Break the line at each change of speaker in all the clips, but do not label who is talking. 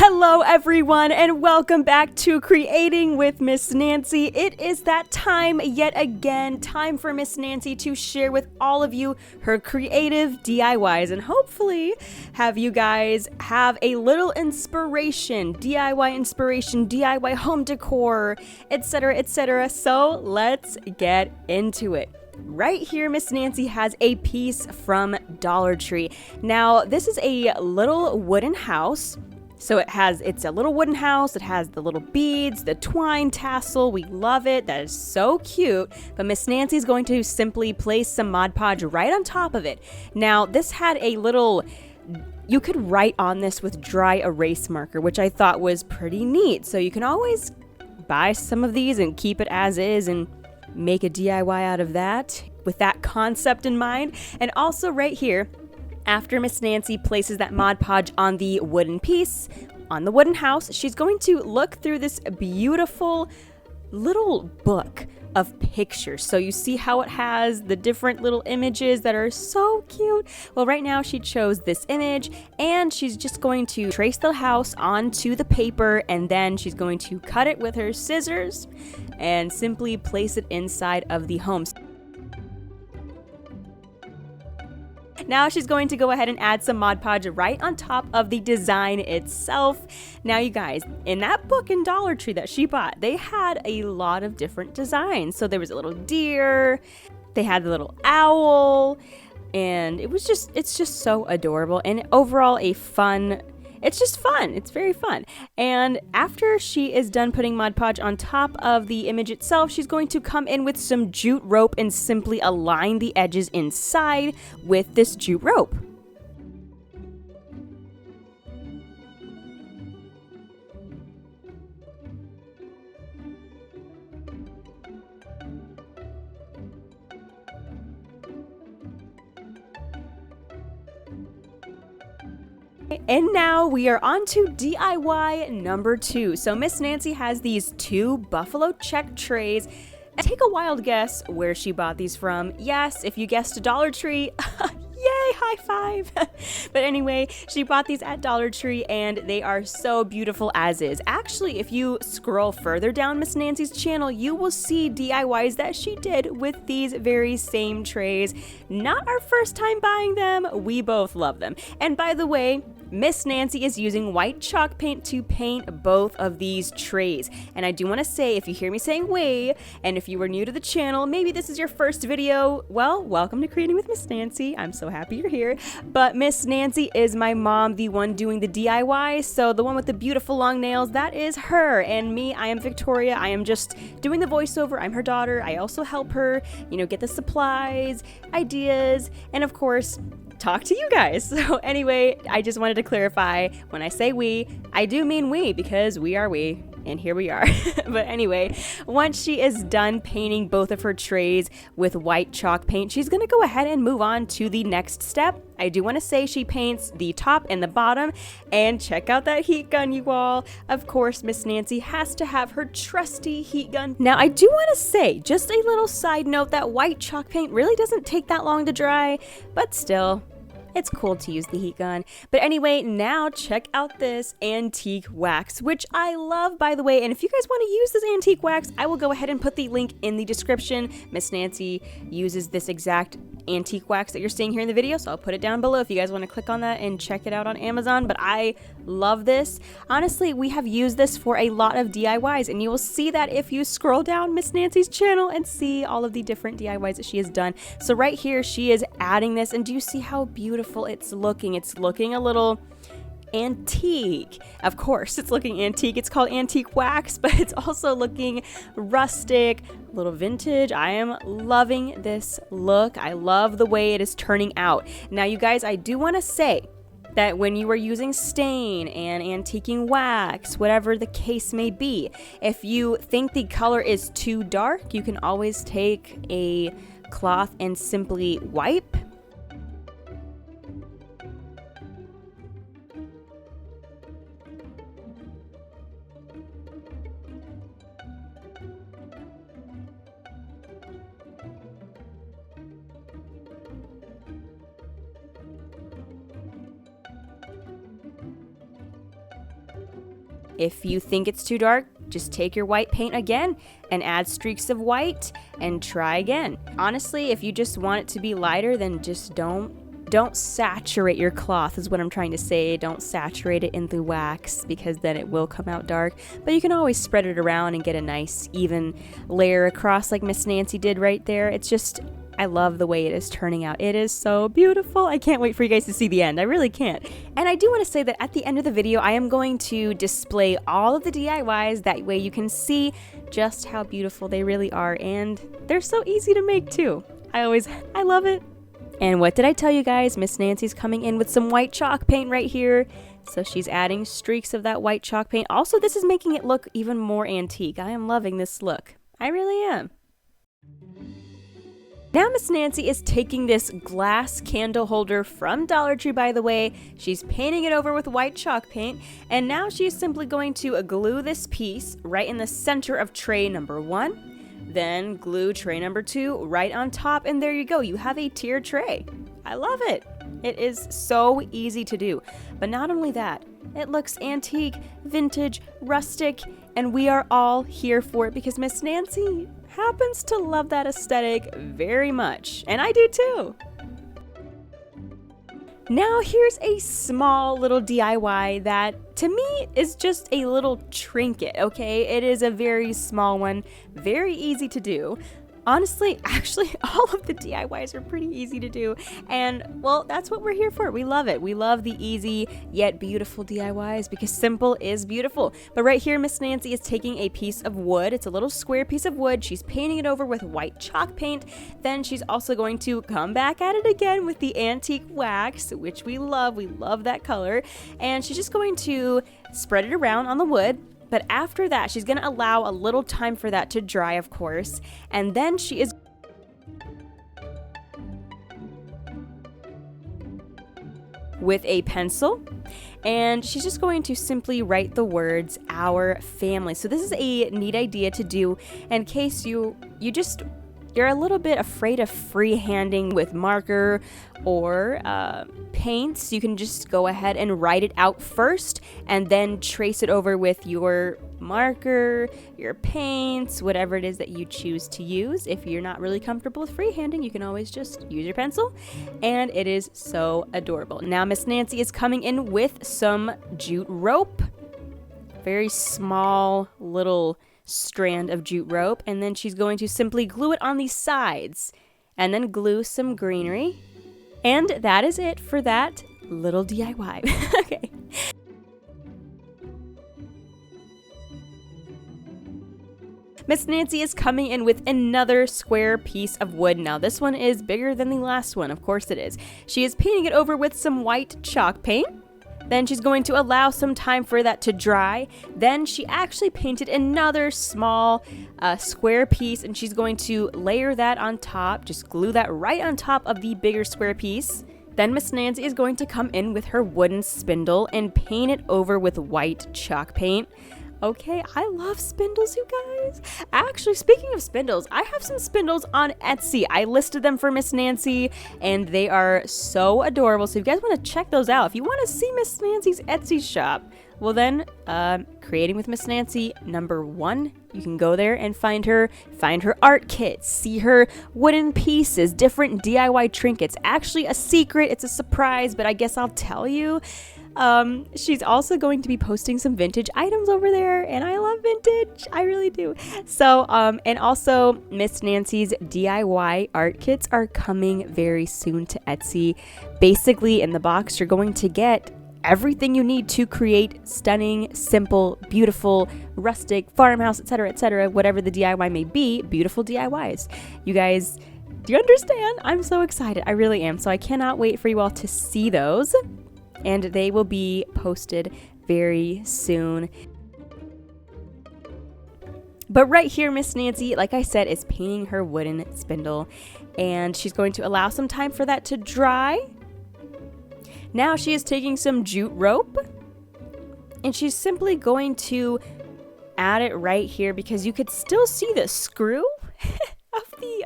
Hello everyone and welcome back to Creating with Miss Nancy. It is that time yet again, time for Miss Nancy to share with all of you her creative DIYs and hopefully have you guys have a little inspiration, DIY home decor, etc, etc. So let's get into it. Right here, Miss Nancy has a piece from Dollar Tree. Now, this is a little wooden house. So it's a little wooden house. It has the little beads, the twine tassel. We love it. That is so cute. But Miss Nancy's going to simply place some Mod Podge right on top of it. Now, this had a little, you could write on this with dry erase marker, which I thought was pretty neat. So you can always buy some of these and keep it as is and make a DIY out of that with that concept in mind. And also right here, after Miss Nancy places that Mod Podge on the wooden piece, on the wooden house, she's going to look through this beautiful little book of pictures. So you see how it has the different little images that are so cute. Well, right now she chose this image and she's just going to trace the house onto the paper and then she's going to cut it with her scissors and simply place it inside of the home. Now she's going to go ahead and add some Mod Podge right on top of the design itself. Now you guys, in that book in Dollar Tree that she bought, they had a lot of different designs. So there was a little deer, they had the little owl, and it's just so adorable and overall it's just fun. It's very fun. And after she is done putting Mod Podge on top of the image itself, she's going to come in with some jute rope and simply align the edges inside with this jute rope. And now we are on to DIY number 2. So Miss Nancy has these 2 buffalo check trays. Take a wild guess where she bought these from. Yes, if you guessed Dollar Tree, yay, high five. But anyway, she bought these at Dollar Tree and they are so beautiful as is. Actually, if you scroll further down Miss Nancy's channel, you will see DIYs that she did with these very same trays. Not our first time buying them. We both love them. And by the way, Miss Nancy is using white chalk paint to paint both of these trays. And I do want to say, if you hear me saying we, and if you were new to the channel, maybe this is your first video, well, welcome to Creating with Miss Nancy. I'm so happy you're here. But Miss Nancy is my mom, the one doing the DIY. So the one with the beautiful long nails, that is her. And me, I am Victoria. I am just doing the voiceover. I'm her daughter. I also help her, get the supplies, ideas, and of course, talk to you guys. So anyway, I just wanted to clarify, when I say we, I do mean we, because we are we, and here we are. But anyway, once she is done painting both of her trays with white chalk paint, she's gonna go ahead and move on to the next step. I do want to say she paints the top and the bottom, and check out that heat gun, you all. Of course, Miss Nancy has to have her trusty heat gun. Now, I do want to say, just a little side note, that white chalk paint really doesn't take that long to dry, but still, it's cool to use the heat gun. But anyway, now check out this antique wax, which I love, by the way. And if you guys want to use this antique wax, I will go ahead and put the link in the description. Miss Nancy uses this exact antique wax that you're seeing here in the video, so I'll put it down below if you guys want to click on that and check it out on Amazon. But I love this. Honestly, we have used this for a lot of DIYs, and you will see that if you scroll down Miss Nancy's channel and see all of the different DIYs that she has done. So right here, she is adding this, and do you see how beautiful it's looking? It's looking a little antique. Of course, it's looking antique. It's called antique wax, but it's also looking rustic, a little vintage. I am loving this look. I love the way it is turning out. Now, you guys, I do want to say that when you are using stain and antiquing wax, whatever the case may be, if you think the color is too dark, you can always take a cloth and simply wipe. If you think it's too dark, just take your white paint again and add streaks of white and try again. Honestly, if you just want it to be lighter, then just don't saturate your cloth is what I'm trying to say. Don't saturate it in the wax because then it will come out dark. But you can always spread it around and get a nice even layer across like Miss Nancy did right there. It's just, I love the way it is turning out. It is so beautiful. I can't wait for you guys to see the end. I really can't. And I do want to say that at the end of the video, I am going to display all of the DIYs. That way you can see just how beautiful they really are. And they're so easy to make too. I love it. And what did I tell you guys? Miss Nancy's coming in with some white chalk paint right here. So she's adding streaks of that white chalk paint. Also, this is making it look even more antique. I am loving this look. I really am. Now Miss Nancy is taking this glass candle holder from Dollar Tree, by the way. She's painting it over with white chalk paint. And now she is simply going to glue this piece right in the center of tray number 1. Then glue tray number 2 right on top, and there you go. You have a tiered tray. I love it. It is so easy to do. But not only that, it looks antique, vintage, rustic, and we are all here for it because Miss Nancy happens to love that aesthetic very much. And I do too. Now here's a small little DIY that to me is just a little trinket, okay? It is a very small one, very easy to do. Honestly, actually, all of the DIYs are pretty easy to do. And, well, that's what we're here for. We love it. We love the easy yet beautiful DIYs because simple is beautiful. But right here, Miss Nancy is taking a piece of wood. It's a little square piece of wood. She's painting it over with white chalk paint. Then she's also going to come back at it again with the antique wax, which we love. We love that color. And she's just going to spread it around on the wood. But after that, she's going to allow a little time for that to dry, of course. And then she is with a pencil. And she's just going to simply write the words, "Our Family." So this is a neat idea to do in case you're a little bit afraid of freehanding with marker or paints. You can just go ahead and write it out first and then trace it over with your marker, your paints, whatever it is that you choose to use. If you're not really comfortable with freehanding, you can always just use your pencil, and it is so adorable. Now Miss Nancy is coming in with some jute rope, very small little strand of jute rope, and then she's going to simply glue it on the sides and then glue some greenery, and that is it for that little DIY. Okay. Miss Nancy is coming in with another square piece of wood. Now this one is bigger than the last one, of course it is. She is painting it over with some white chalk paint. Then she's going to allow some time for that to dry. Then she actually painted another small square piece, and she's going to layer that on top, just glue that right on top of the bigger square piece. Then Miss Nancy is going to come in with her wooden spindle and paint it over with white chalk paint. Okay, I love spindles, you guys. Actually, speaking of spindles, I have some spindles on Etsy. I listed them for Miss Nancy, and they are so adorable. So if you guys want to check those out, if you want to see Miss Nancy's Etsy shop, well then, Creating with Miss Nancy #1, you can go there and find her art kits, see her wooden pieces, different DIY trinkets. Actually, a secret, it's a surprise, but I guess I'll tell you. She's also going to be posting some vintage items over there, and I love vintage. I really do. So, and also Miss Nancy's DIY art kits are coming very soon to Etsy. Basically, in the box, you're going to get everything you need to create stunning, simple, beautiful, rustic, farmhouse, etc., whatever the DIY may be, beautiful DIYs. You guys, do you understand? I'm so excited. I really am. So I cannot wait for you all to see those. And they will be posted very soon. But right here, Miss Nancy, like I said, is painting her wooden spindle. And she's going to allow some time for that to dry. Now she is taking some jute rope. And she's simply going to add it right here because you could still see the screw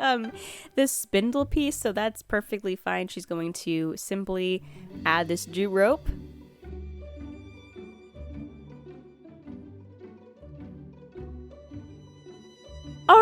of the spindle piece, so that's perfectly fine. She's going to simply add this jute rope.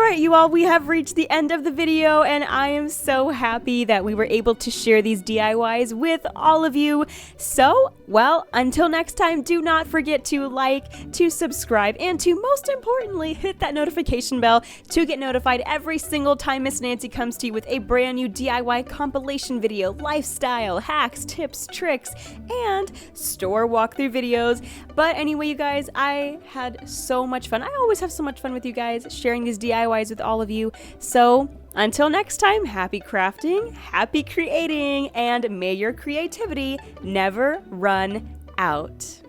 Alright, you all, we have reached the end of the video, and I am so happy that we were able to share these DIYs with all of you. So, well, until next time, do not forget to like, to subscribe, and to, most importantly, hit that notification bell to get notified every single time Miss Nancy comes to you with a brand new DIY compilation video, lifestyle, hacks, tips, tricks, and store walkthrough videos. But anyway, you guys, I had so much fun. I always have so much fun with you guys, sharing these DIYs with all of you. So until next time, happy crafting, happy creating, and may your creativity never run out.